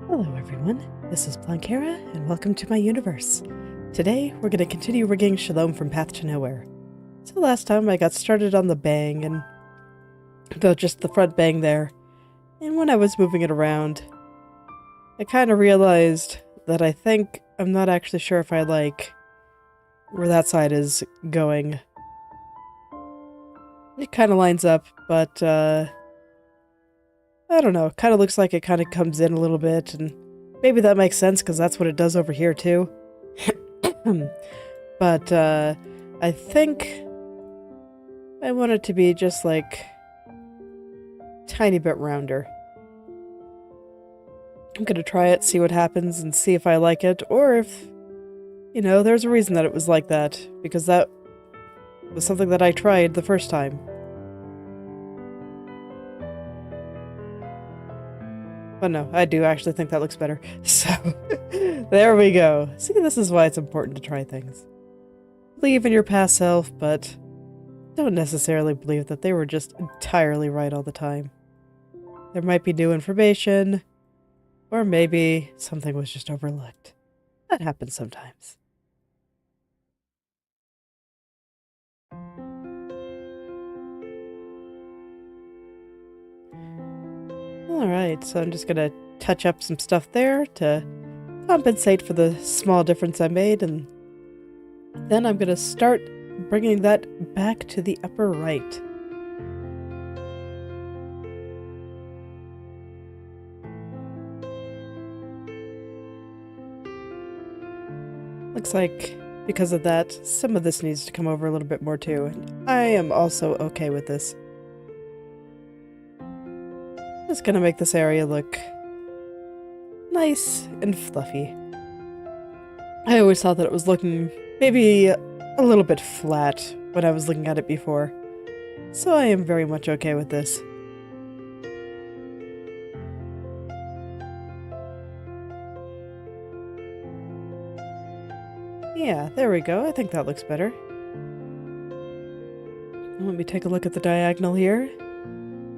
Hello everyone, this is Blankera, and welcome to my universe. Today, we're going to continue rigging Shalom from Path to Nowhere. So last time I got started on the bang, and just the front bang there, and when I was moving it around, I kind of realized that I think I'm not actually sure if I like where that side is going. It kind of lines up, but I don't know, it kind of looks like it kind of comes in a little bit, and maybe that makes sense because that's what it does over here too. But I think I want it to be just like tiny bit rounder. I'm gonna try it, see what happens, and see if I like it, or if, you know, there's a reason that it was like that, because that was something that I tried the first time. But no, I do actually think that looks better. So, there we go. See, this is why it's important to try things. Believe in your past self, but don't necessarily believe that they were just entirely right all the time. There might be new information, or maybe something was just overlooked. That happens sometimes. Alright, so I'm just gonna touch up some stuff there to compensate for the small difference I made, and then I'm gonna start bringing that back to the upper right. Looks like because of that, some of this needs to come over a little bit more too, and I am also okay with this. Just gonna make this area look nice and fluffy. I always thought that it was looking maybe a little bit flat when I was looking at it before, so I am very much okay with this. Yeah, there we go. I think that looks better. Let me take a look at the diagonal here.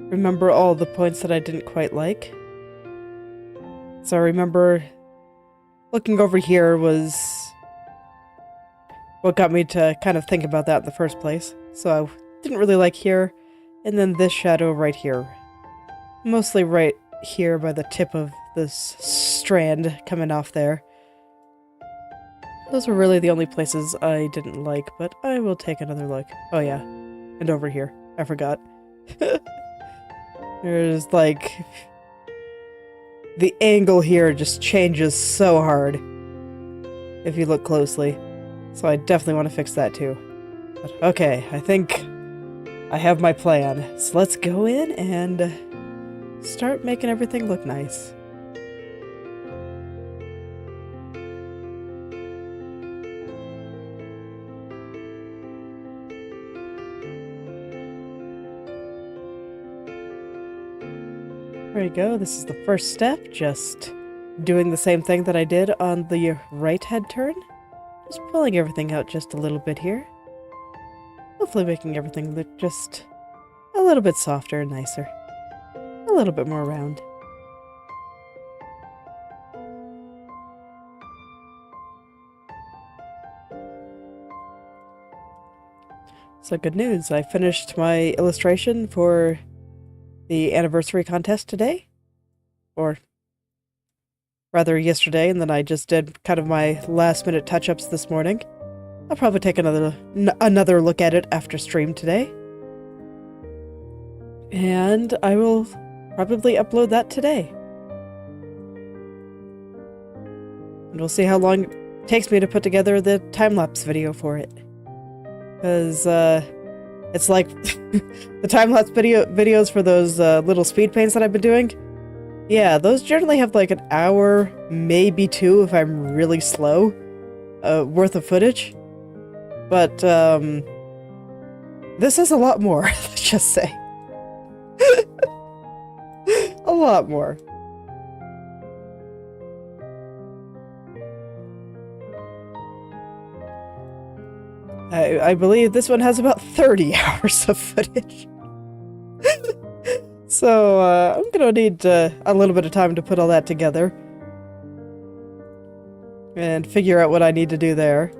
Remember all the points that I didn't quite like. So I remember looking over here was what got me to kind of think about that in the first place. So I didn't really like here, and then this shadow right here. Mostly right here by the tip of this strand coming off there. Those were really the only places I didn't like, but I will take another look. Oh yeah, and over here. I forgot. There's like... the angle here just changes so hard if you look closely. So I definitely want to fix that too. But okay, I think I have my plan. So let's go in and start making everything look nice. There you go, this is the first step, just doing the same thing that I did on the right head turn. Just pulling everything out just a little bit here. Hopefully making everything look just a little bit softer and nicer. A little bit more round. So good news, I finished my illustration for the anniversary contest today. Or rather yesterday, and then I just did kind of my last-minute touch-ups this morning. I'll probably take another look at it after stream today. And I will probably upload that today. And we'll see how long it takes me to put together the time-lapse video for it. Because, it's like the time-lapse videos for those little speed paints that I've been doing. Yeah, those generally have like an hour, maybe 2 if I'm really slow, worth of footage. But, this is a lot more, let's just say. A lot more. I believe this one has about 30 hours of footage. So, I'm gonna need a little bit of time to put all that together. And figure out what I need to do there.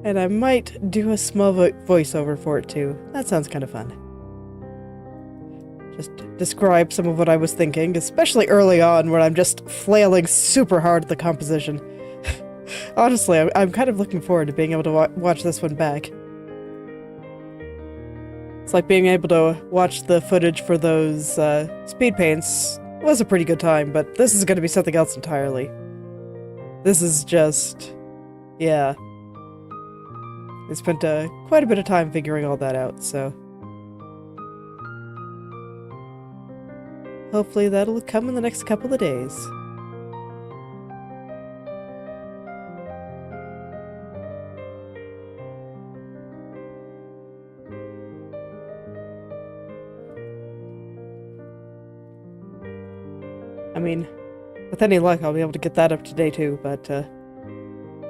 And I might do a small voiceover for it too. That sounds kind of fun. Just describe some of what I was thinking, especially early on when I'm just flailing super hard at the composition. Honestly, I'm kind of looking forward to being able to watch this one back. It's like being able to watch the footage for those speed paints was a pretty good time, but this is going to be something else entirely. This is just... yeah. I spent quite a bit of time figuring all that out, so... hopefully that'll come in the next couple of days. I mean, with any luck, I'll be able to get that up today too, but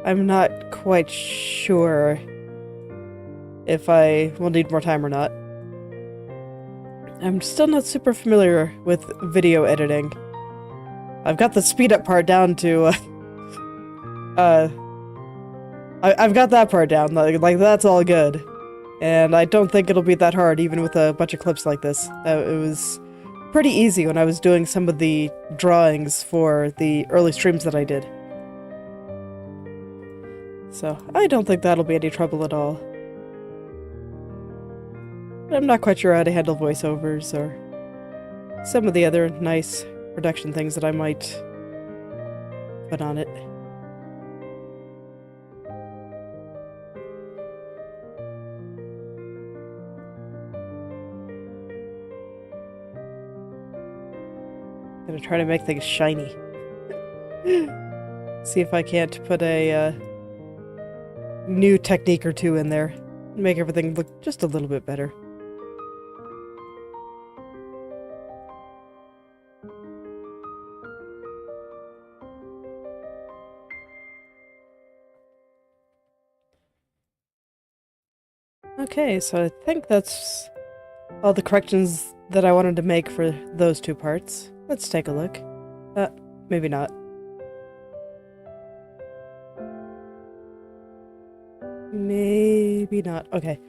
I'm not quite sure if I will need more time or not. I'm still not super familiar with video editing. I've got the speed up part down to, I've got that part down, like that's all good. And I don't think it'll be that hard, even with a bunch of clips like this. It was pretty easy when I was doing some of the drawings for the early streams that I did. So, I don't think that'll be any trouble at all. But I'm not quite sure how to handle voiceovers or some of the other nice production things that I might put on it. Gonna try to make things shiny. See if I can't put a new technique or two in there. Make everything look just a little bit better. Okay, so I think that's all the corrections that I wanted to make for those two parts. Let's take a look. Maybe not. Maybe not. Okay.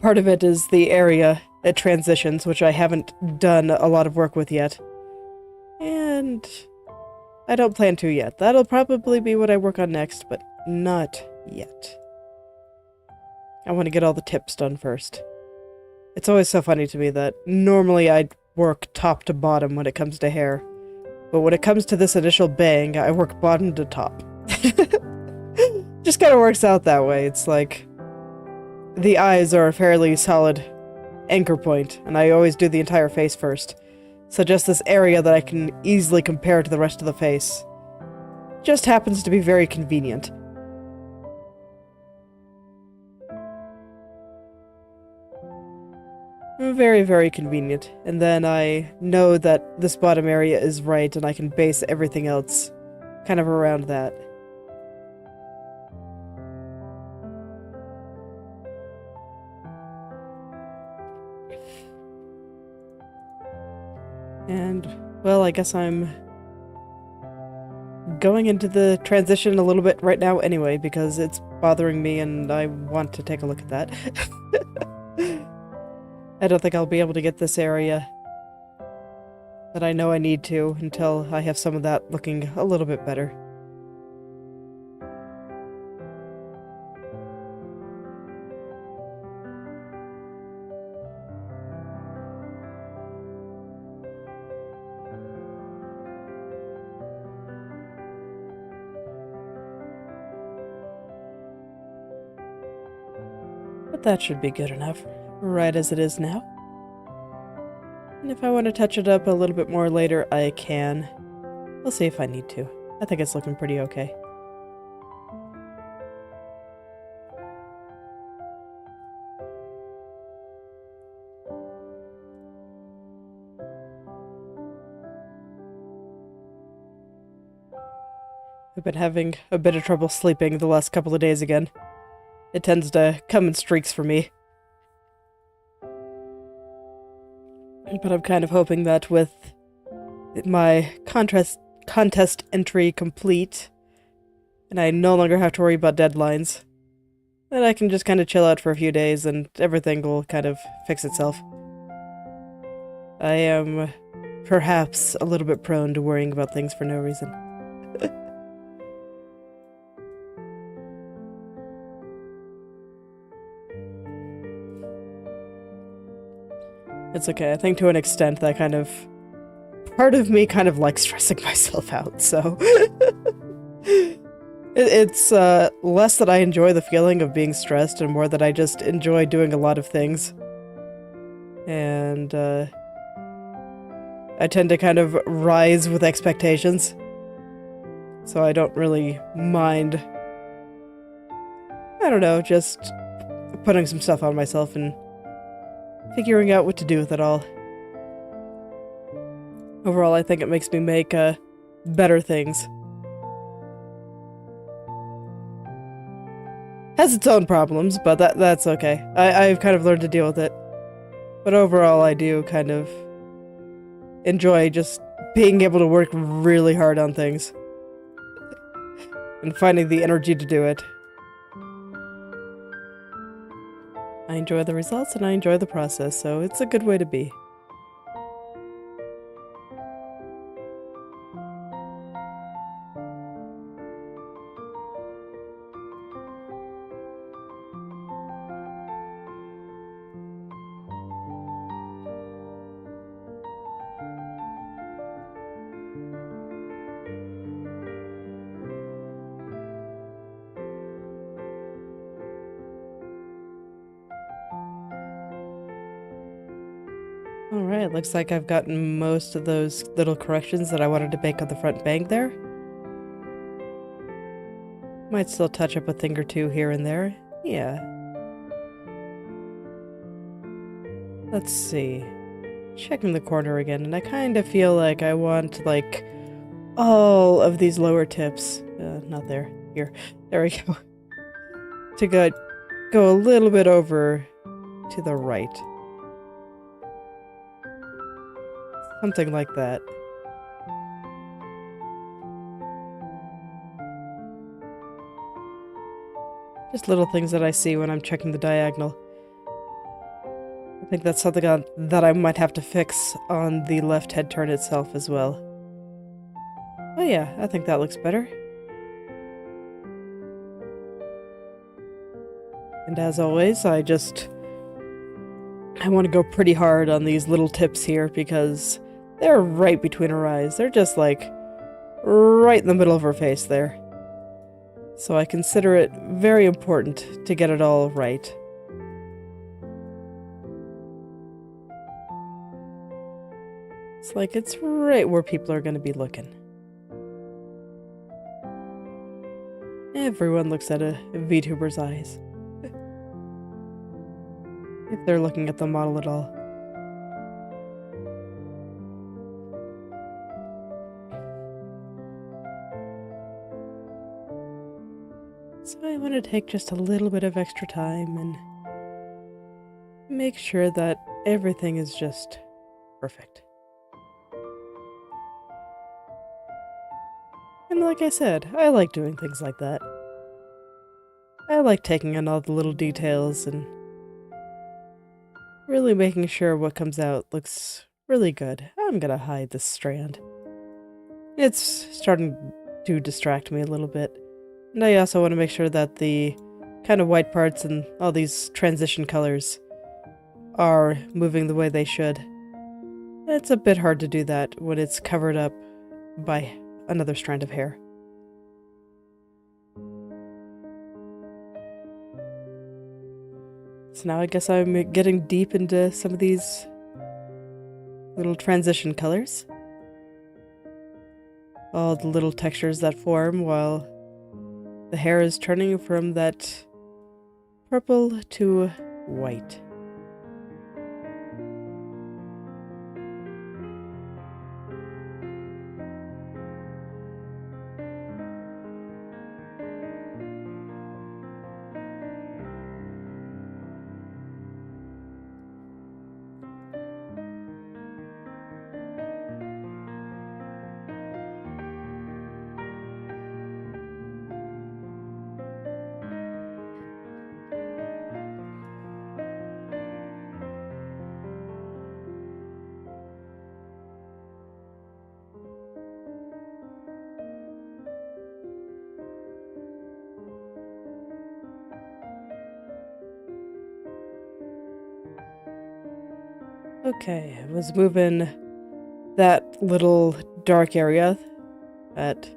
Part of it is the area it transitions, which I haven't done a lot of work with yet. And I don't plan to yet. That'll probably be what I work on next, but not yet. I want to get all the tips done first. It's always so funny to me that normally I'd work top to bottom when it comes to hair. But when it comes to this initial bang, I work bottom to top. Just kind of works out that way. It's like the eyes are a fairly solid anchor point, and I always do the entire face first. So just this area that I can easily compare to the rest of the face just happens to be very convenient. Very, very convenient. And then I know that this bottom area is right, and I can base everything else kind of around that. And, well, I guess I'm going into the transition a little bit right now anyway, because it's bothering me and I want to take a look at that. I don't think I'll be able to get this area that I know I need to until I have some of that looking a little bit better. But that should be good enough, right as it is now. And if I want to touch it up a little bit more later, I can. We'll see if I need to. I think it's looking pretty okay. I've been having a bit of trouble sleeping the last couple of days again. It tends to come in streaks for me. But I'm kind of hoping that with my contest entry complete, and I no longer have to worry about deadlines, that I can just kind of chill out for a few days and everything will kind of fix itself. I am perhaps a little bit prone to worrying about things for no reason. It's okay. I think to an extent that kind of... part of me kind of likes stressing myself out, so... it's less that I enjoy the feeling of being stressed and more that I just enjoy doing a lot of things. And, I tend to kind of rise with expectations. So I don't really mind... I don't know, just putting some stuff on myself and figuring out what to do with it all. Overall, I think it makes me make better things. Has its own problems, but that's okay. I've kind of learned to deal with it. But overall, I do kind of enjoy just being able to work really hard on things. And finding the energy to do it. I enjoy the results and I enjoy the process, so it's a good way to be. Alright, looks like I've gotten most of those little corrections that I wanted to make on the front bang there. Might still touch up a thing or two here and there. Yeah. Let's see. Checking the corner again, and I kind of feel like I want, like, all of these lower tips. Not there. Here. There we go. To go a little bit over to the right. Something like that. Just little things that I see when I'm checking the diagonal. I think that's something that I might have to fix on the left head turn itself as well. Oh yeah, I think that looks better. And as always, I want to go pretty hard on these little tips here because they're right between her eyes. They're just like right in the middle of her face there. So I consider it very important to get it all right. It's like it's right where people are going to be looking. Everyone looks at a VTuber's eyes. If they're looking at the model at all. So I want to take just a little bit of extra time and make sure that everything is just perfect. And like I said, I like doing things like that. I like taking in all the little details and really making sure what comes out looks really good. I'm gonna hide this strand. It's starting to distract me a little bit. And I also want to make sure that the kind of white parts and all these transition colors are moving the way they should. It's a bit hard to do that when it's covered up by another strand of hair. So now I guess I'm getting deep into some of these little transition colors. All the little textures that form while the hair is turning from that purple to white. Okay, I was moving that little dark area that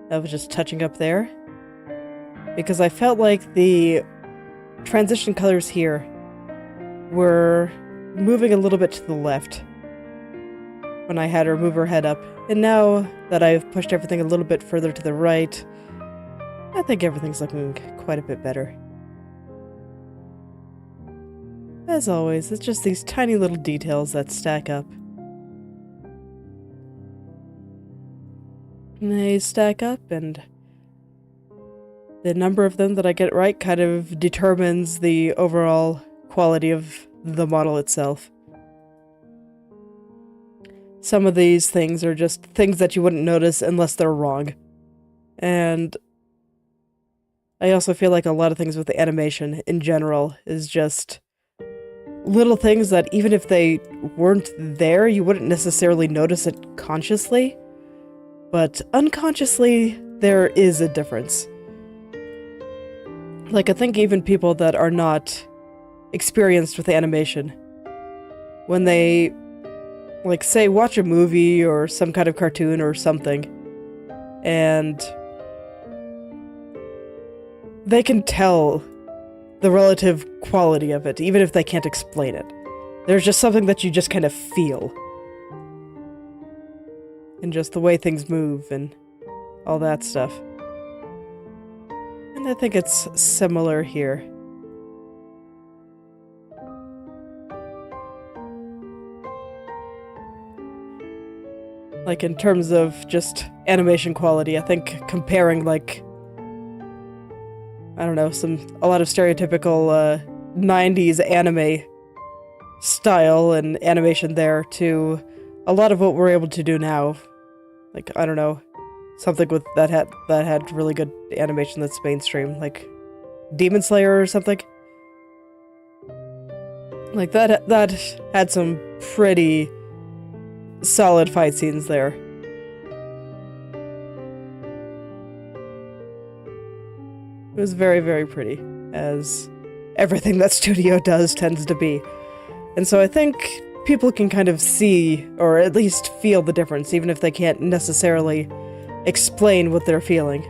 I was just touching up there because I felt like the transition colors here were moving a little bit to the left when I had her move her head up. And now that I've pushed everything a little bit further to the right, I think everything's looking quite a bit better. As always, it's just these tiny little details that stack up. And they stack up, and the number of them that I get right kind of determines the overall quality of the model itself. Some of these things are just things that you wouldn't notice unless they're wrong. And I also feel like a lot of things with the animation in general is just little things that even if they weren't there, you wouldn't necessarily notice it consciously. But unconsciously, there is a difference. Like, I think even people that are not experienced with animation, when they, like, say, watch a movie or some kind of cartoon or something, and they can tell the relative quality of it, even if they can't explain it. There's just something that you just kind of feel. And just the way things move and all that stuff. And I think it's similar here. Like, in terms of just animation quality, I think comparing, like, I don't know, a lot of stereotypical 90s anime style and animation there to a lot of what we're able to do now. Like, I don't know, something with that had really good animation that's mainstream, like Demon Slayer or something. Like, that had some pretty solid fight scenes there. It was very, very pretty, as everything that studio does tends to be. And so I think people can kind of see, or at least feel the difference, even if they can't necessarily explain what they're feeling.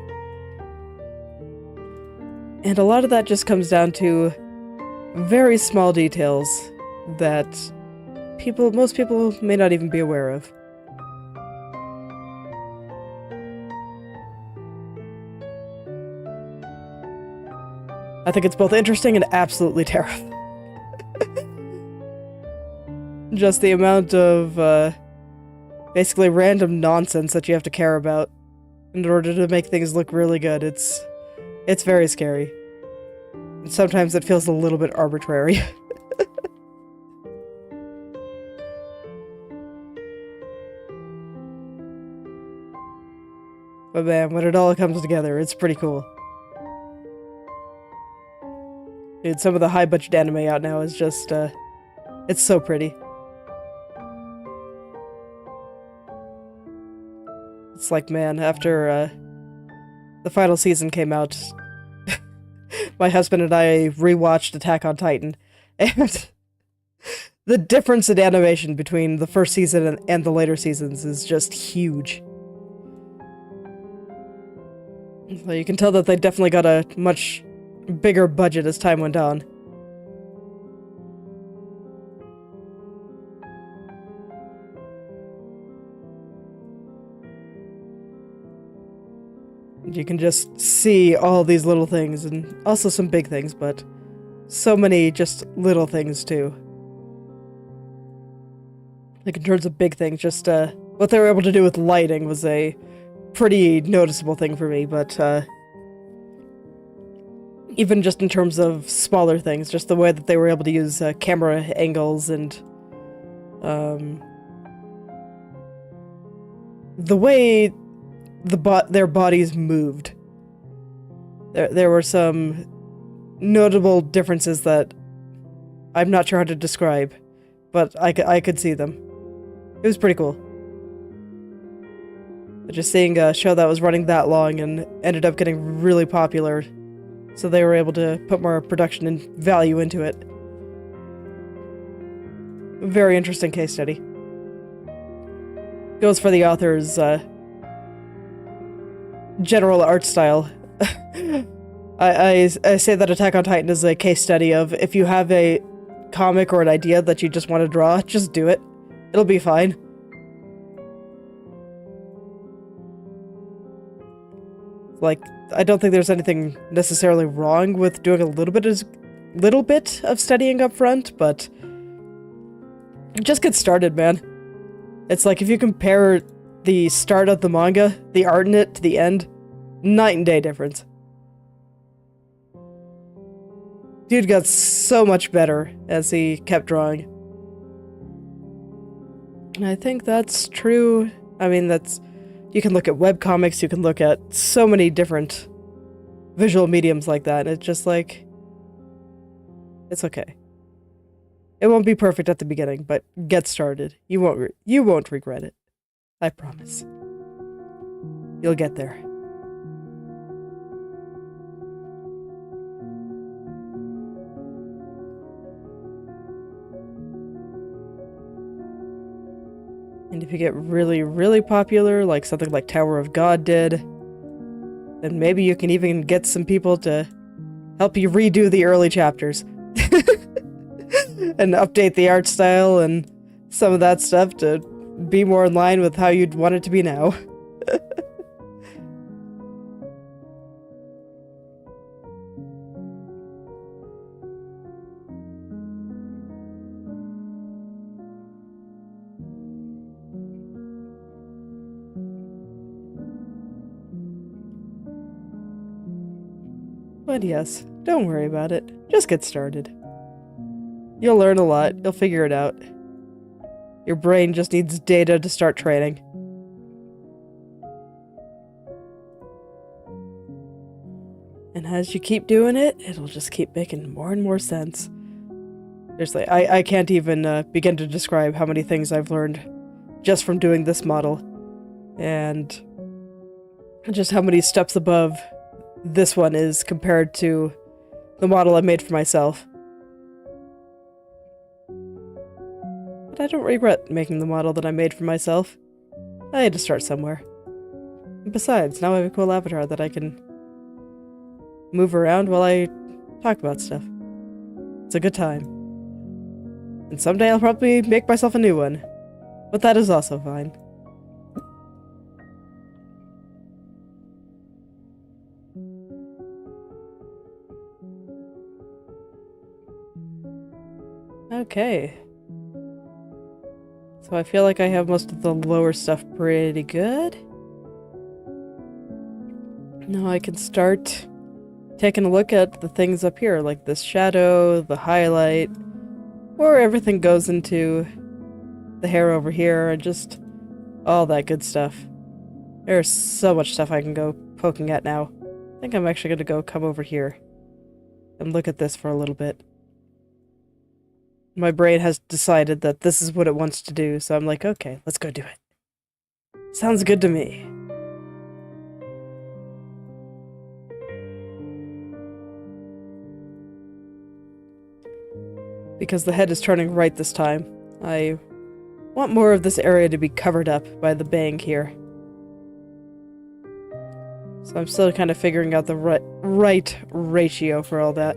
And a lot of that just comes down to very small details that most people may not even be aware of. I think it's both interesting and absolutely terrifying. Just the amount of, basically random nonsense that you have to care about in order to make things look really good. It's very scary. And sometimes it feels a little bit arbitrary. But man, when it all comes together, it's pretty cool. Dude, some of the high-budget anime out now is just, it's so pretty. It's like, man, after the final season came out, my husband and I rewatched Attack on Titan, and the difference in animation between the first season and the later seasons is just huge. So you can tell that they definitely got a much bigger budget as time went on. You can just see all these little things, and also some big things, but so many just little things too. Like in terms of big things, just what they were able to do with lighting was a pretty noticeable thing for me, but even just in terms of smaller things, just the way that they were able to use camera angles and the way their bodies moved. There were some notable differences that I'm not sure how to describe, but I could see them. It was pretty cool. But just seeing a show that was running that long and ended up getting really popular, so they were able to put more production and value into it. Very interesting case study. Goes for the author's general art style. I say that Attack on Titan is a case study of if you have a comic or an idea that you just want to draw, just do it. It'll be fine. Like, I don't think there's anything necessarily wrong with doing a little bit of studying up front, but just get started, man. It's like if you compare the start of the manga, the art in it, to the end, night and day difference. Dude got so much better as he kept drawing. And I think that's true. I mean, you can look at webcomics, you can look at so many different visual mediums like that, and it's just like, it's okay. It won't be perfect at the beginning, but get started. You won't regret it. I promise. You'll get there. And if you get really, really popular, like something like Tower of God did, then maybe you can even get some people to help you redo the early chapters. And update the art style and some of that stuff to be more in line with how you'd want it to be now. But yes, don't worry about it. Just get started. You'll learn a lot. You'll figure it out. Your brain just needs data to start training. And as you keep doing it, it'll just keep making more and more sense. Seriously, I can't even begin to describe how many things I've learned just from doing this model. And just how many steps above this one is compared to the model I made for myself. But I don't regret making the model that I made for myself. I had to start somewhere. And besides, now I have a cool avatar that I can move around while I talk about stuff. It's a good time. And someday I'll probably make myself a new one. But that is also fine. Okay. So I feel like I have most of the lower stuff pretty good. Now I can start taking a look at the things up here, like this shadow, the highlight, where everything goes into the hair over here, and just all that good stuff. There's so much stuff I can go poking at now. I think I'm actually going to come over here and look at this for a little bit. My brain has decided that this is what it wants to do, so I'm like, okay, let's go do it. Sounds good to me. because the head is turning right this time. I want more of this area to be covered up by the bang here. So I'm still kind of figuring out the right ratio for all that.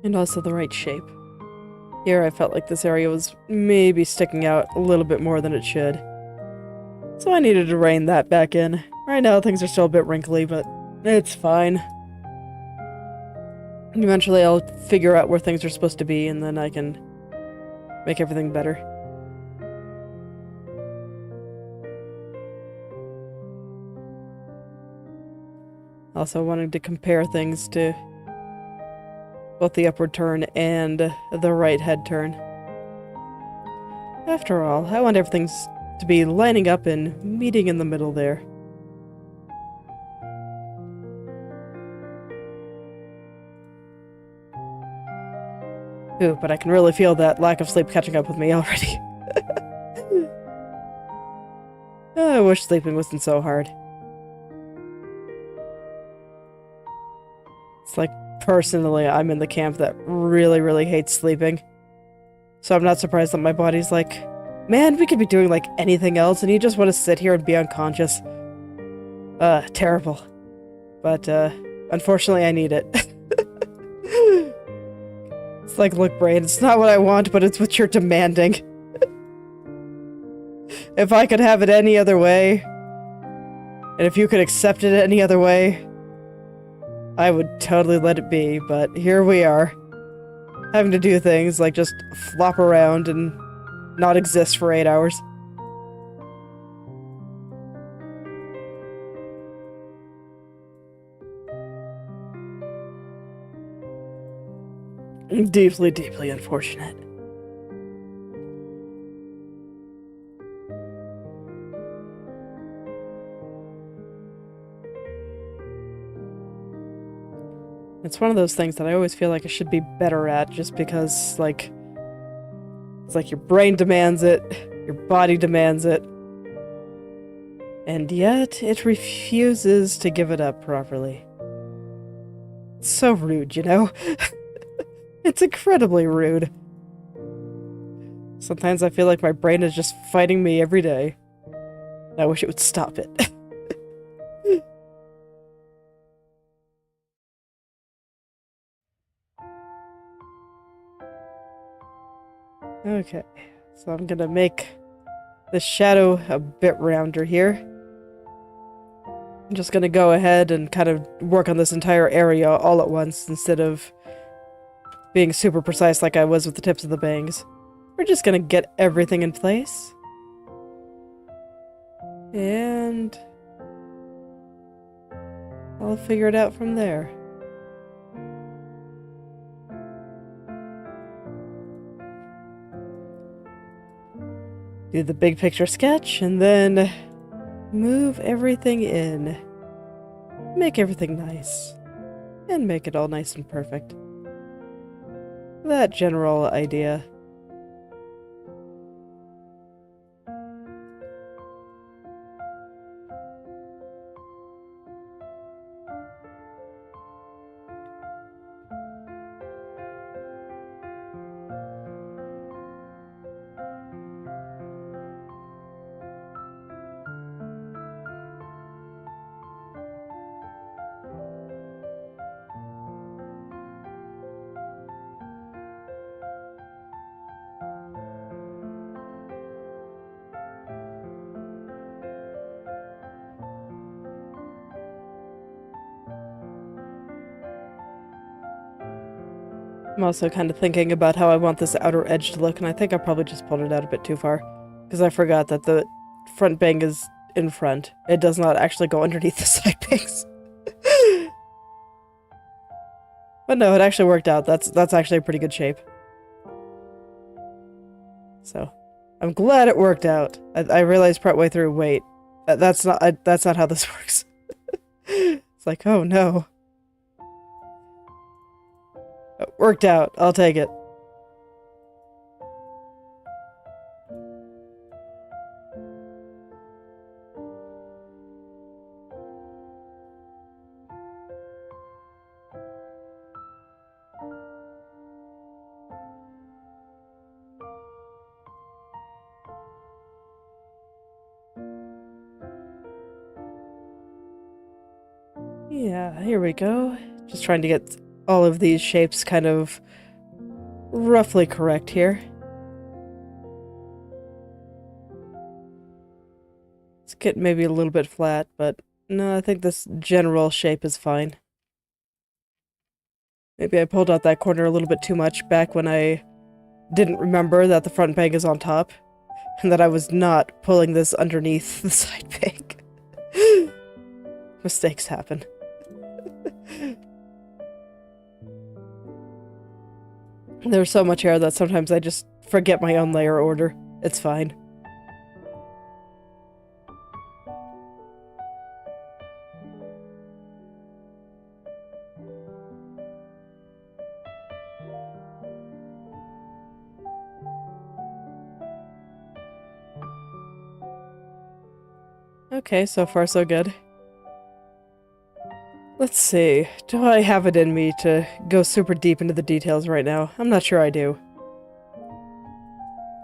And also the right shape. Here I felt like this area was maybe sticking out a little bit more than it should. So I needed to rein that back in. Right now things are still a bit wrinkly, but it's fine. Eventually I'll figure out where things are supposed to be and then I can make everything better. Also wanting to compare things to both the upward turn and the right head turn. After all, I want everything to be lining up and meeting in the middle there. Ooh, but I can really feel that lack of sleep catching up with me already. I wish sleeping wasn't so hard. It's like, personally, I'm in the camp that really hates sleeping. So I'm not surprised that my body's like, man, we could be doing like anything else and you just want to sit here and be unconscious. Terrible. But, unfortunately I need it. It's like, look, brain, it's not what I want, but it's what you're demanding. If I could have it any other way, and if you could accept it any other way, I would totally let it be, but here we are. Having to do things like just flop around and not exist for 8 hours. Deeply unfortunate. It's one of those things that I always feel like I should be better at just because, like, it's like your brain demands it, your body demands it, and yet it refuses to give it up properly. It's so rude, you know? It's incredibly rude. Sometimes I feel like my brain is just fighting me every day. I wish it would stop it. Okay, so I'm gonna make the shadow a bit rounder here. I'm just gonna go ahead and kind of work on this entire area all at once instead of being super precise like I was with the tips of the bangs. We're just gonna get everything in place. And I'll figure it out from there. Do the big picture sketch, and then move everything in. Make everything nice. And make it all nice and perfect. That general idea. I'm also kind of thinking about how I want this outer edge to look, and I think I probably just pulled it out a bit too far. Because I forgot that the front bang is in front. It does not actually go underneath the side bangs. But no, it actually worked out. That's actually a pretty good shape. So, I'm glad it worked out. I realized partway through, wait, that's not how this works. It's like, oh no. Worked out. I'll take it. Yeah, here we go. Just trying to get all of these shapes kind of roughly correct here. Let's get maybe a little bit flat, but no, I think this general shape is fine. Maybe I pulled out that corner a little bit too much back when I didn't remember that the front bank is on top, and that I was not pulling this underneath the side bank. Mistakes happen. There's so much hair that sometimes I just forget my own layer order. It's fine. Okay, so far so good. Let's see. Do I have it in me to go super deep into the details right now? I'm not sure I do.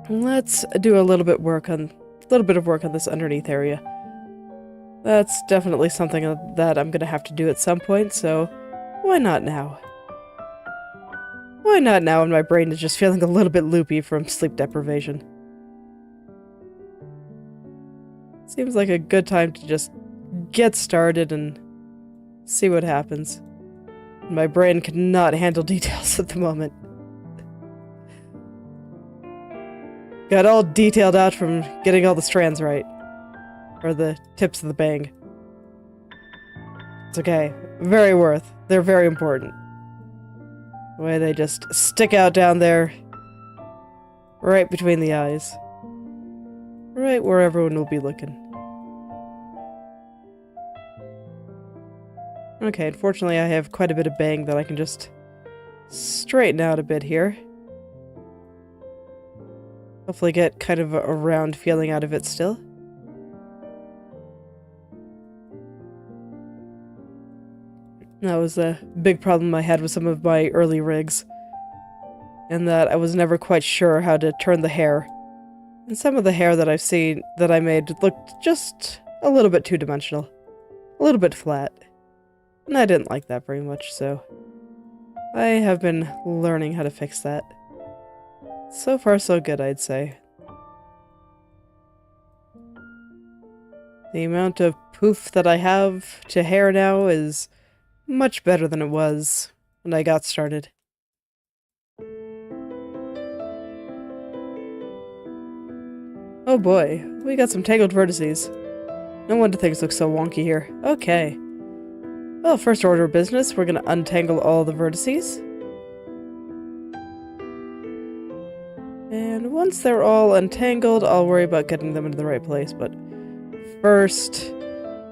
Let's do a little bit of work on this underneath area. That's definitely something that I'm gonna have to do at some point, so why not now? Why not now when my brain is just feeling a little bit loopy from sleep deprivation? Seems like a good time to just get started and see what happens. My brain cannot handle details at the moment. Got all detailed out from getting all the strands right. Or the tips of the bang. It's okay. Very worth. They're very important. The way they just stick out down there. Right between the eyes. Right where everyone will be looking. Okay, unfortunately I have quite a bit of bang that I can just straighten out a bit here. Hopefully get kind of a round feeling out of it still. That was a big problem I had with some of my early rigs. And that I was never quite sure how to turn the hair. And some of the hair that I've seen that I made looked just a little bit two-dimensional. A little bit flat. And I didn't like that very much, so I have been learning how to fix that. So far, so good, I'd say. The amount of poof that I have to hair now is much better than it was when I got started. Oh boy, we got some tangled vertices. No wonder things look so wonky here. Okay. Well, first order of business, we're gonna untangle all the vertices. And once they're all untangled, I'll worry about getting them into the right place, but first,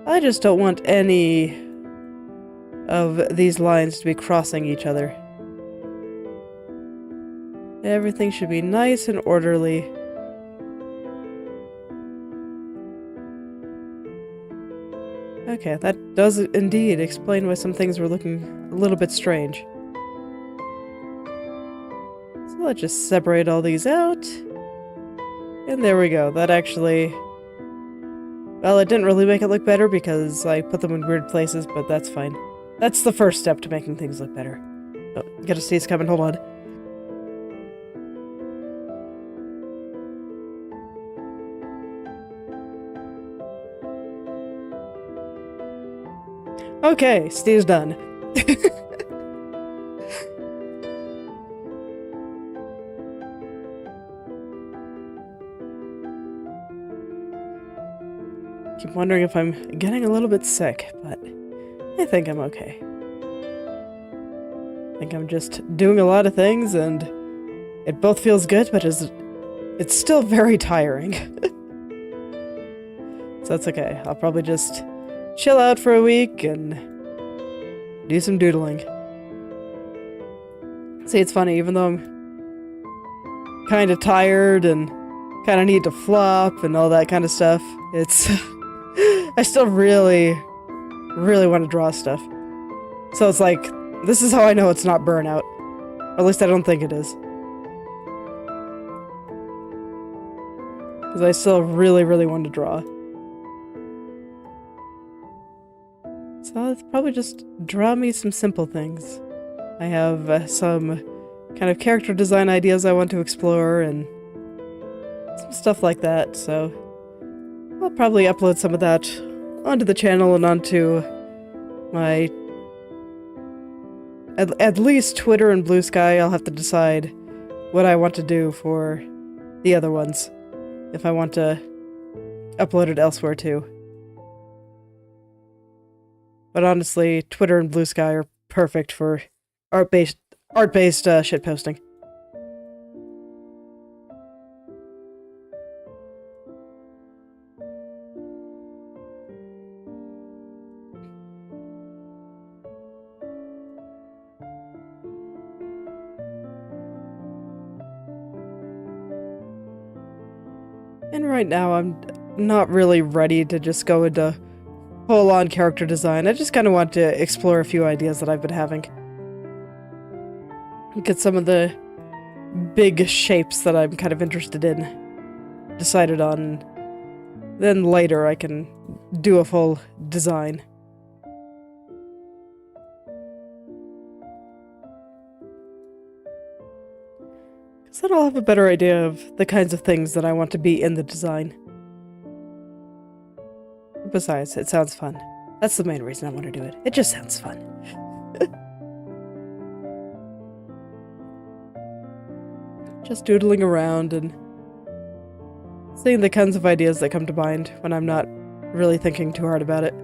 I just don't want any of these lines to be crossing each other. Everything should be nice and orderly. Okay, that does indeed explain why some things were looking a little bit strange. So let's just separate all these out. And there we go. That actually... Well, it didn't really make it look better because I put them in weird places, but that's fine. That's the first step to making things look better. Oh, got a sneeze coming, hold on. Okay, sneeze done. Keep wondering if I'm getting a little bit sick, but I think I'm okay. I think I'm just doing a lot of things and it both feels good, but it's still very tiring. So that's okay. I'll probably just chill out for a week and do some doodling. See, it's funny, even though I'm kind of tired and kind of need to flop and all that kind of stuff, it's... I still really want to draw stuff. So it's like, this is how I know it's not burnout. Or at least I don't think it is. Because I still really want to draw. So I'll probably just draw me some simple things. I have some kind of character design ideas I want to explore and some stuff like that, so I'll probably upload some of that onto the channel and onto my at least Twitter and Blue Sky. I'll have to decide what I want to do for the other ones, if I want to upload it elsewhere too. But honestly, Twitter and Blue Sky are perfect for art-based shitposting. And right now, I'm not really ready to just go into full-on character design. I just kind of want to explore a few ideas that I've been having. Get some of the big shapes that I'm kind of interested in decided on. Then later I can do a full design. Because then I'll have a better idea of the kinds of things that I want to be in the design. Besides, it sounds fun. That's the main reason I want to do it. It just sounds fun. Just doodling around and seeing the kinds of ideas that come to mind when I'm not really thinking too hard about it.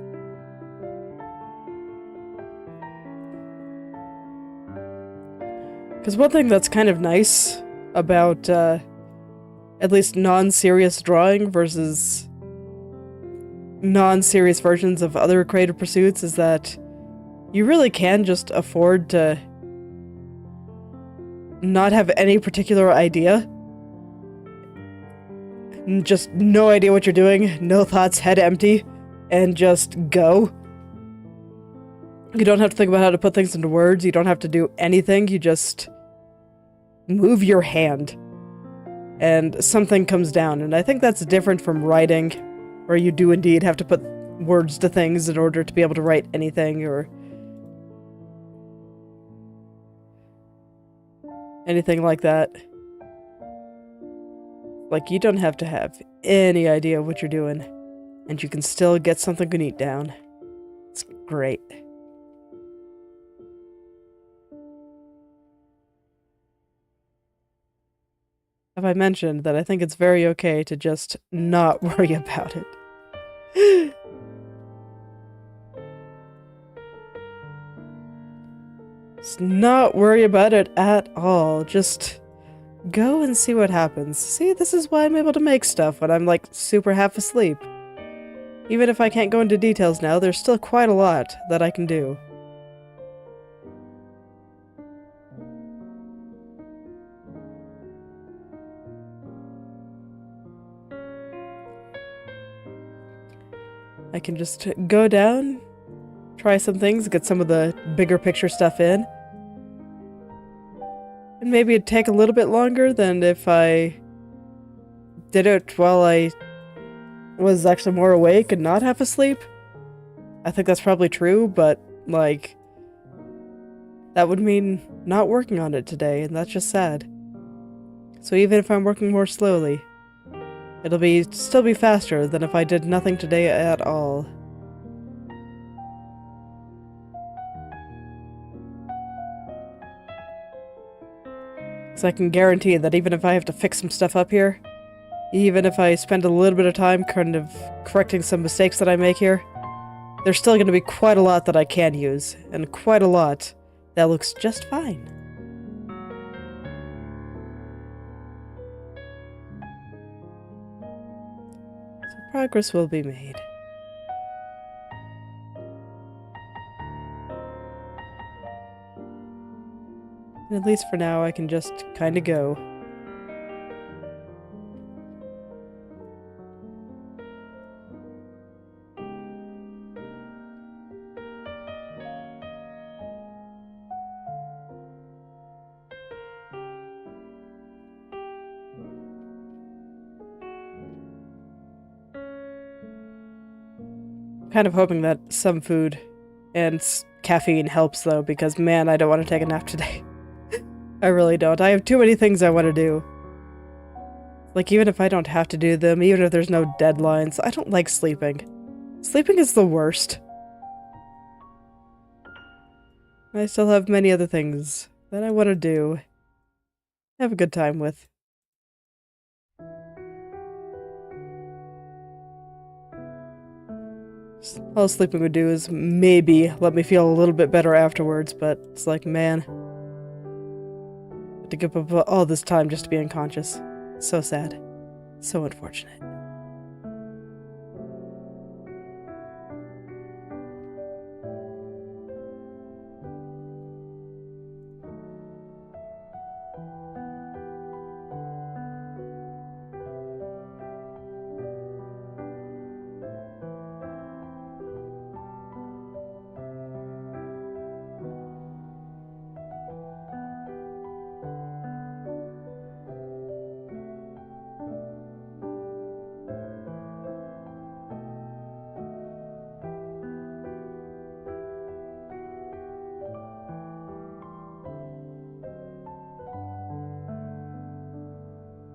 Because one thing that's kind of nice about at least non-serious drawing versus non-serious versions of other creative pursuits is that you really can just afford to not have any particular idea. Just no idea what you're doing, no thoughts, head empty, and just go. You don't have to think about how to put things into words, you don't have to do anything, you just move your hand and something comes down. And I think that's different from writing, where you do indeed have to put words to things in order to be able to write anything or anything like that. Like, you don't have to have any idea what you're doing, and you can still get something neat down. It's great. Have I mentioned that I think it's very okay to just not worry about it? Just not worry about it at all. Just go and see what happens. See, this is why I'm able to make stuff when I'm, like, super half asleep. Even if I can't go into details now, there's still quite a lot that I can do. I can just go down, try some things, get some of the bigger picture stuff in. And maybe it'd take a little bit longer than if I did it while I was actually more awake and not half asleep. I think that's probably true, but, like, that would mean not working on it today, and that's just sad. So even if I'm working more slowly, it'll still be faster than if I did nothing today at all. So I can guarantee that even if I have to fix some stuff up here, even if I spend a little bit of time kind of correcting some mistakes that I make here, there's still going to be quite a lot that I can use, and quite a lot that looks just fine. So progress will be made. And at least for now, I can just kind of go. Kind of hoping that some food and caffeine helps, though, because, man, I don't want to take a nap today. I really don't. I have too many things I want to do. Like, even if I don't have to do them, even if there's no deadlines, I don't like sleeping. Sleeping is the worst. I still have many other things that I want to do. Have a good time with. All sleeping would do is maybe let me feel a little bit better afterwards, but it's like, man, I have to give up all this time just to be unconscious. So sad. So unfortunate.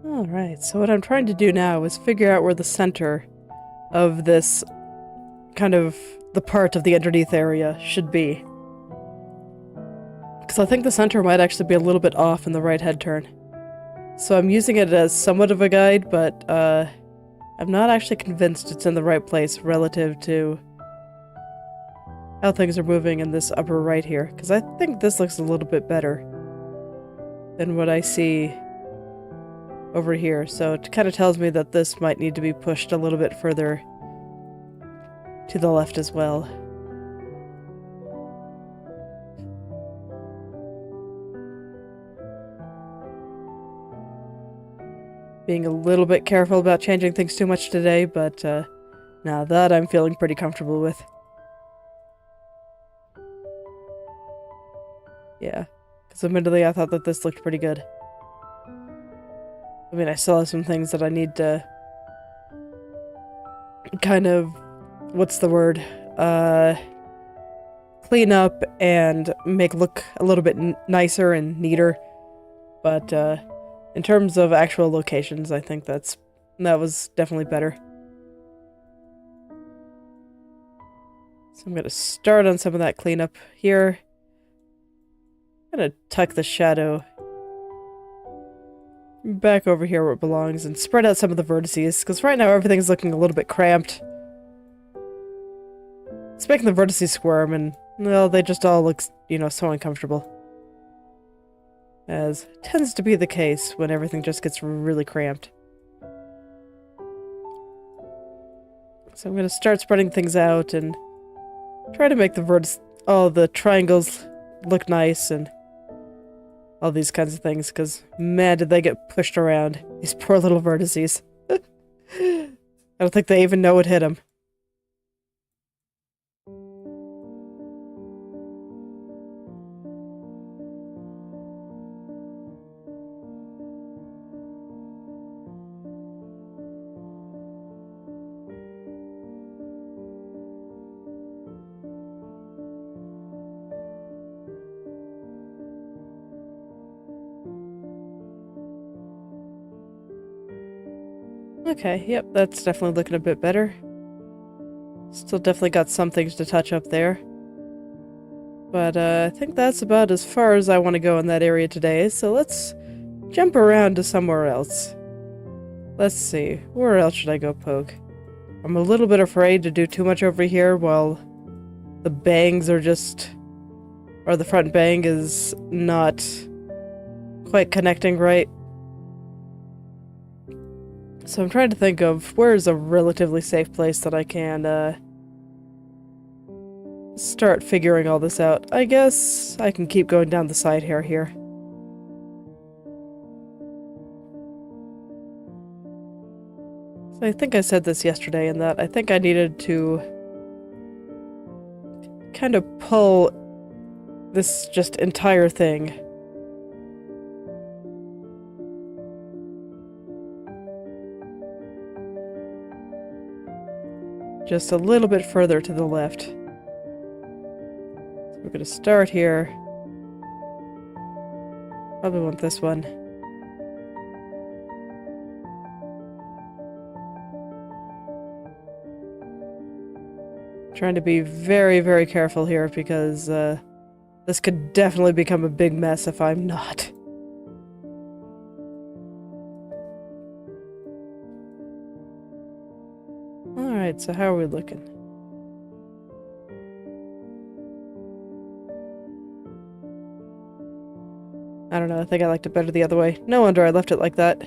Alright, so what I'm trying to do now is figure out where the center of this kind of the part of the underneath area should be. Because I think the center might actually be a little bit off in the right head turn. So I'm using it as somewhat of a guide, but I'm not actually convinced it's in the right place relative to how things are moving in this upper right here. Because I think this looks a little bit better than what I see over here, so it kind of tells me that this might need to be pushed a little bit further to the left as well. Being a little bit careful about changing things too much today, but now that I'm feeling pretty comfortable with. Yeah, because admittedly I thought that this looked pretty good. I mean, I still have some things that I need to kind of, what's the word, clean up and make look a little bit nicer and neater. But in terms of actual locations, I think that was definitely better. So I'm going to start on some of that cleanup here. I'm going to tuck the shadow back over here where it belongs and spread out some of the vertices, because right now everything's looking a little bit cramped. It's making the vertices squirm, and, well, they just all look, you know, so uncomfortable. As tends to be the case when everything just gets really cramped. So I'm going to start spreading things out and try to make all the triangles look nice and all these kinds of things, because, man, did they get pushed around. These poor little vertices. I don't think they even know what hit them. Okay, yep, that's definitely looking a bit better. Still definitely got some things to touch up there. But I think that's about as far as I want to go in that area today, so let's jump around to somewhere else. Let's see, where else should I go poke? I'm a little bit afraid to do too much over here while the bangs are just... or the front bang is not quite connecting right. So I'm trying to think of where's a relatively safe place that I can start figuring all this out. I guess I can keep going down the side here. So I think I said this yesterday in that I think I needed to kind of pull this just entire thing just a little bit further to the left. So we're going to start here. Probably want this one. Trying to be very, very careful here because this could definitely become a big mess if I'm not. Alright, so how are we looking? I don't know, I think I liked it better the other way. No wonder I left it like that.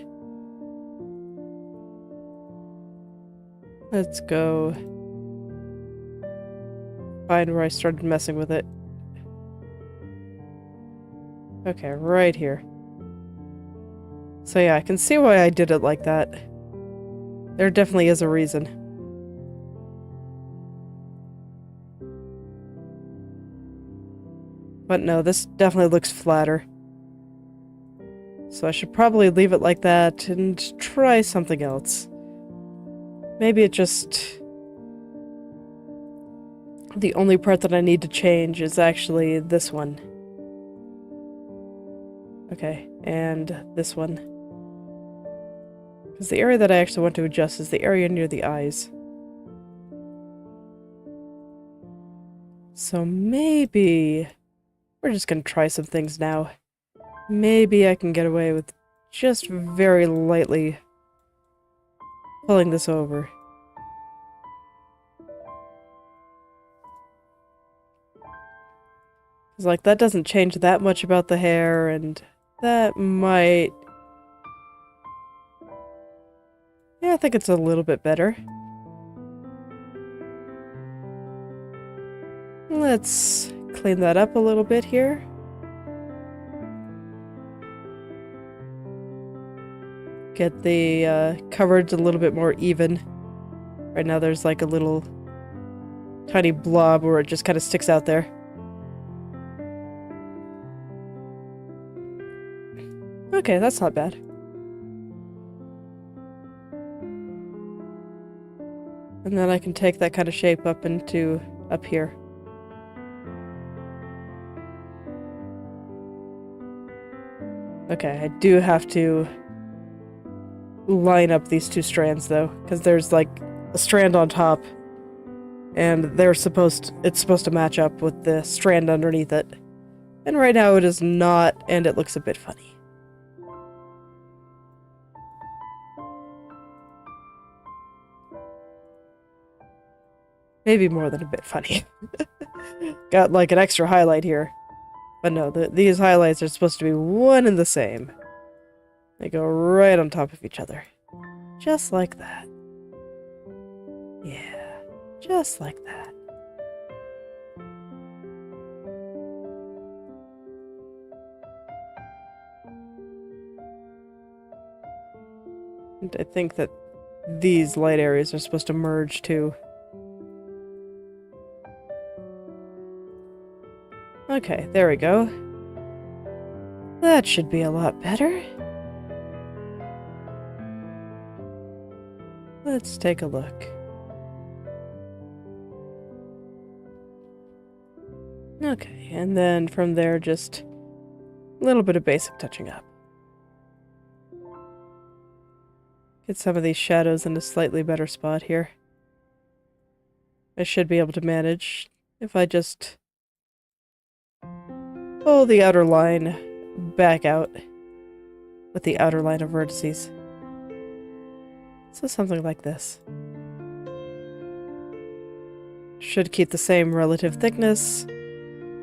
Let's go find where I started messing with it. Okay, right here. So yeah, I can see why I did it like that. There definitely is a reason. But no, this definitely looks flatter. So I should probably leave it like that and try something else. Maybe it just... The only part that I need to change is actually this one. Okay, and this one. Because the area that I actually want to adjust is the area near the eyes. So maybe... We're just gonna try some things now. Maybe I can get away with just very lightly pulling this over. It's like, that doesn't change that much about the hair, and that might... Yeah, I think it's a little bit better. Let's clean that up a little bit here. Get the coverage a little bit more even. Right now there's like a little tiny blob where it just kind of sticks out there. Okay, that's not bad. And then I can take that kind of shape up into up here. Okay, I do have to line up these two strands though, because there's like a strand on top and it's supposed to match up with the strand underneath it. And right now it is not, and it looks a bit funny. Maybe more than a bit funny. Got like an extra highlight here. But no, these highlights are supposed to be one and the same. They go right on top of each other. Just like that. Yeah, just like that. And I think that these light areas are supposed to merge too. Okay, there we go. That should be a lot better. Let's take a look. Okay, and then from there just a little bit of basic touching up. Get some of these shadows in a slightly better spot here. I should be able to manage if I just pull the outer line back out with the outer line of vertices. So something like this. Should keep the same relative thickness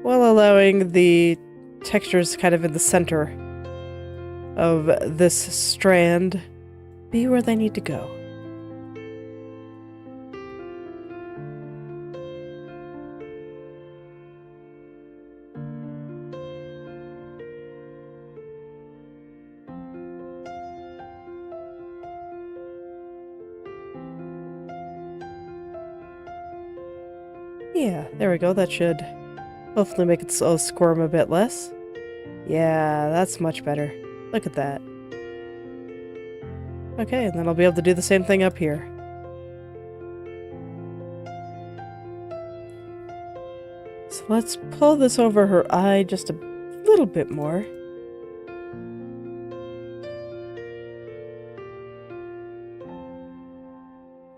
while allowing the textures kind of in the center of this strand be where they need to go. Yeah, there we go. That should hopefully make it squirm a bit less. Yeah, that's much better. Look at that. Okay, and then I'll be able to do the same thing up here. So let's pull this over her eye just a little bit more.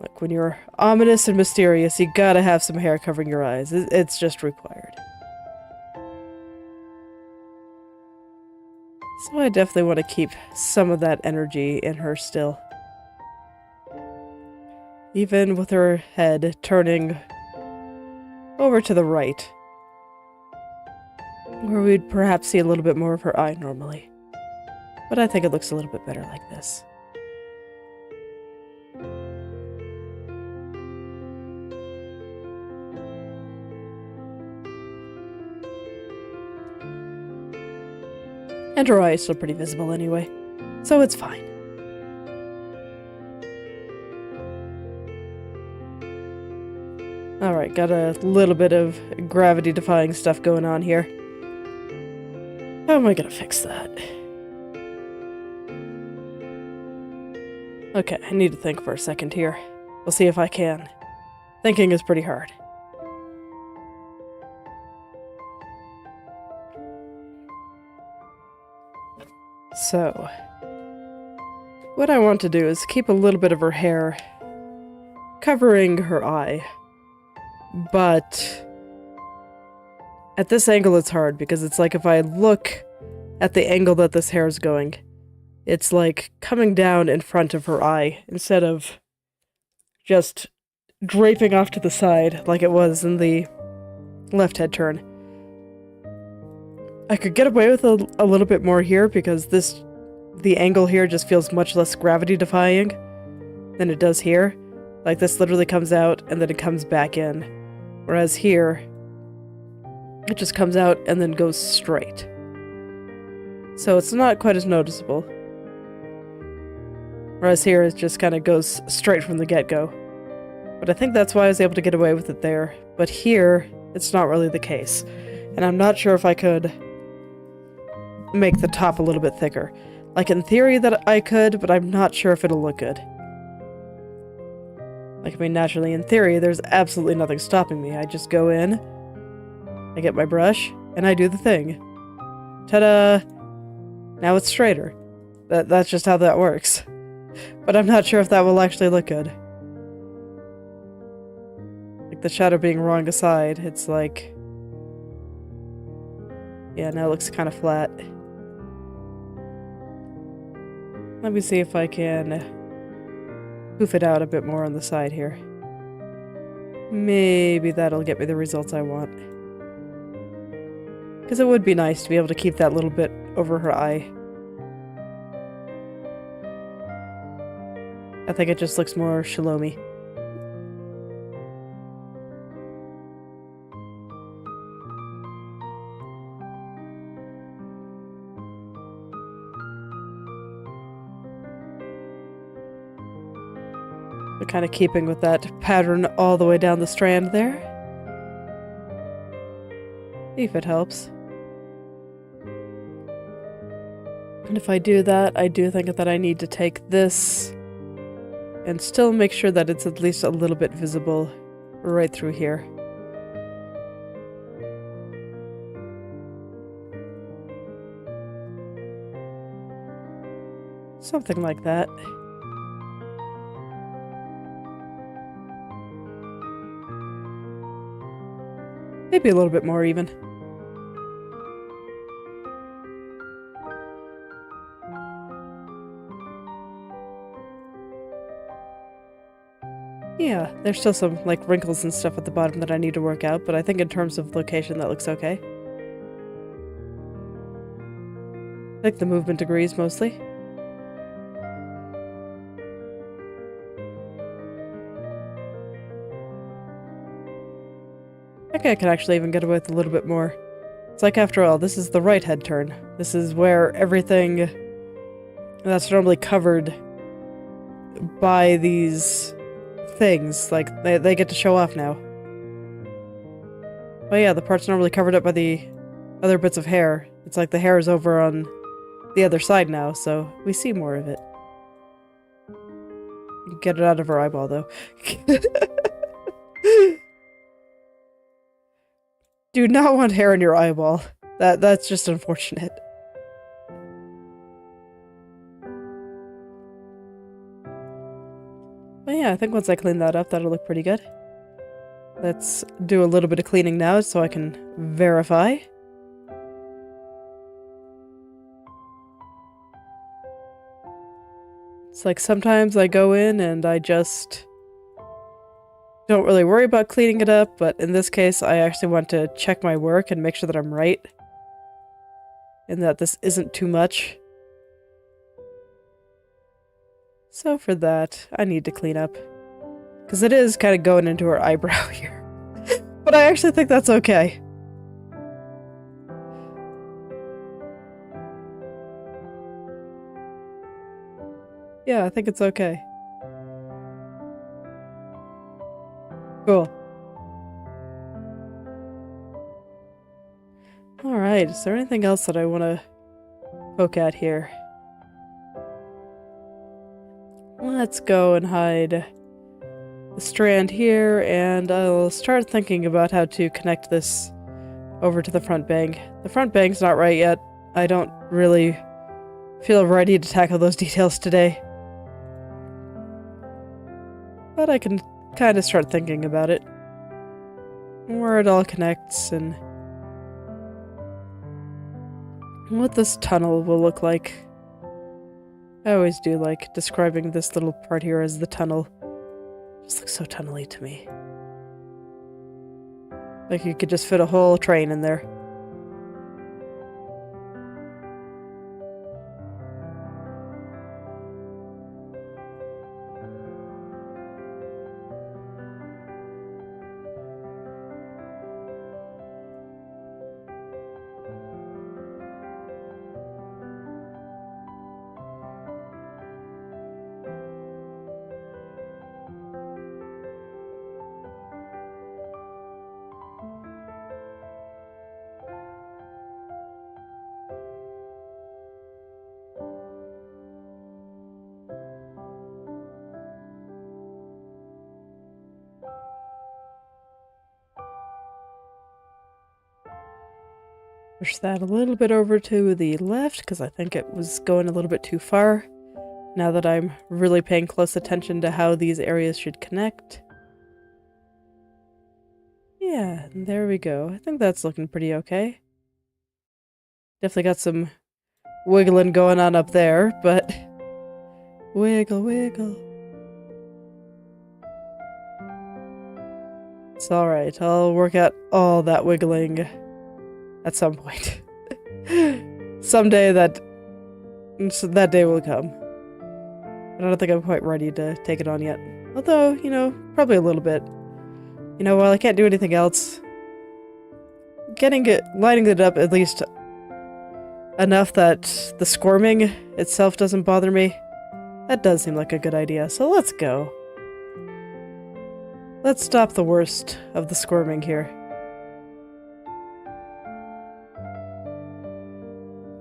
Look, when you're ominous and mysterious, you gotta have some hair covering your eyes. It's just required. So I definitely want to keep some of that energy in her still. Even with her head turning over to the right, where we'd perhaps see a little bit more of her eye normally. But I think it looks a little bit better like this. And her eye is still pretty visible anyway, so it's fine. Alright, got a little bit of gravity-defying stuff going on here. How am I gonna fix that? Okay, I need to think for a second here. We'll see if I can. Thinking is pretty hard. So, what I want to do is keep a little bit of her hair covering her eye, but at this angle it's hard because it's like if I look at the angle that this hair is going, it's like coming down in front of her eye instead of just draping off to the side like it was in the left head turn. I could get away with a little bit more here because the angle here just feels much less gravity-defying than it does here. Like this literally comes out and then it comes back in. Whereas here, it just comes out and then goes straight. So it's not quite as noticeable. Whereas here it just kind of goes straight from the get-go. But I think that's why I was able to get away with it there. But here, it's not really the case. And I'm not sure if I could make the top a little bit thicker. Like in theory that I could, but I'm not sure if it'll look good. Like, I mean, naturally in theory, there's absolutely nothing stopping me. I just go in, I get my brush, and I do the thing. Ta-da! Now it's straighter. That's just how that works. But I'm not sure if that will actually look good. Like the shadow being wrong aside, it's like... yeah, now it looks kind of flat. Let me see if I can poof it out a bit more on the side here. Maybe that'll get me the results I want. Because it would be nice to be able to keep that little bit over her eye. I think it just looks more Shalom-y. But kind of keeping with that pattern all the way down the strand there. See if it helps. And if I do that, I do think that I need to take this and still make sure that it's at least a little bit visible right through here. Something like that. Maybe a little bit more even. Yeah, there's still some, like, wrinkles and stuff at the bottom that I need to work out, but I think in terms of location that looks okay. I like the movement degrees, mostly. I think I could actually even get away with a little bit more. It's like, after all, this is the right head turn. This is where everything that's normally covered by these things, like, they get to show off now. Oh yeah, the part's normally covered up by the other bits of hair. It's like the hair is over on the other side now, so we see more of it. Get it out of her eyeball, though. Do not want hair in your eyeball. That's just unfortunate. But yeah, I think once I clean that up, that'll look pretty good. Let's do a little bit of cleaning now so I can verify. It's like sometimes I go in and I just don't really worry about cleaning it up, but in this case I actually want to check my work and make sure that I'm right. And that this isn't too much. So for that, I need to clean up. Because it is kind of going into her eyebrow here. But I actually think that's okay. Yeah, I think it's okay. Cool. Alright, is there anything else that I want to poke at here? Let's go and hide the strand here, and I'll start thinking about how to connect this over to the front bang. The front bang's not right yet. I don't really feel ready to tackle those details today. But I can kind of start thinking about it. Where it all connects and what this tunnel will look like. I always do like describing this little part here as the tunnel. It just looks so tunnely to me. Like you could just fit a whole train in there. Push that a little bit over to the left because I think it was going a little bit too far. Now that I'm really paying close attention to how these areas should connect. Yeah, there we go. I think that's looking pretty okay. Definitely got some wiggling going on up there, but wiggle, wiggle. It's alright. I'll work out all that wiggling at some point. Someday that day will come. I don't think I'm quite ready to take it on yet. Although, you know, probably a little bit. You know, while I can't do anything else, lighting it up at least enough that the squirming itself doesn't bother me, that does seem like a good idea. So let's go. Let's stop the worst of the squirming here.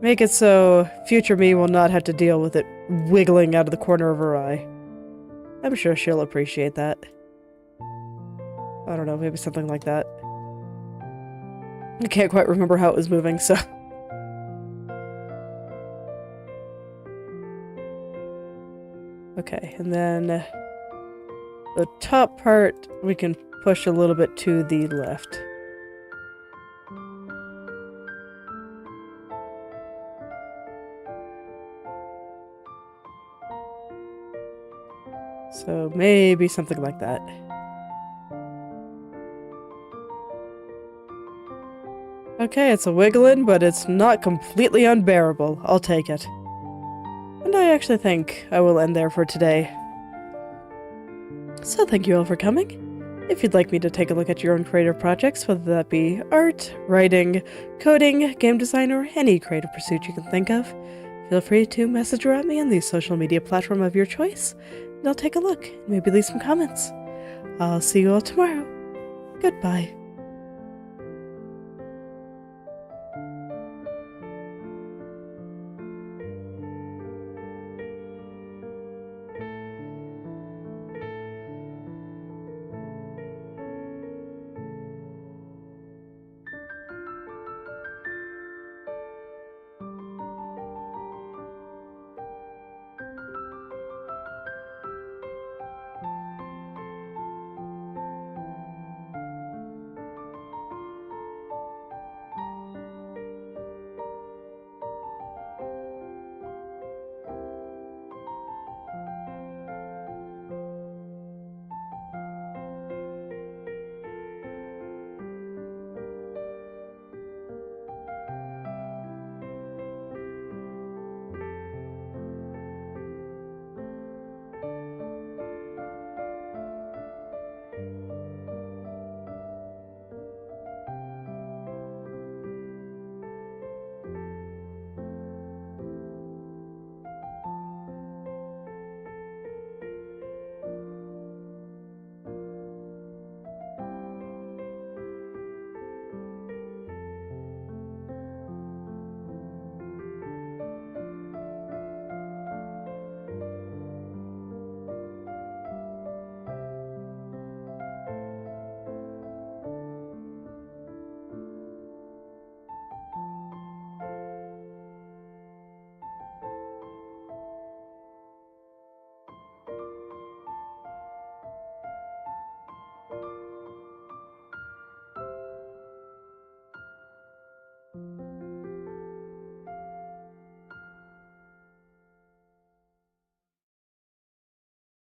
Make it so future me will not have to deal with it wiggling out of the corner of her eye. I'm sure she'll appreciate that. I don't know, maybe something like that. I can't quite remember how it was moving, so... Okay, and then the top part we can push a little bit to the left. So maybe something like that. Okay, it's a wiggling, but it's not completely unbearable. I'll take it. And I actually think I will end there for today. So thank you all for coming. If you'd like me to take a look at your own creative projects, whether that be art, writing, coding, game design, or any creative pursuit you can think of, feel free to message or at me on the social media platform of your choice, and I'll take a look and maybe leave some comments. I'll see you all tomorrow. Goodbye.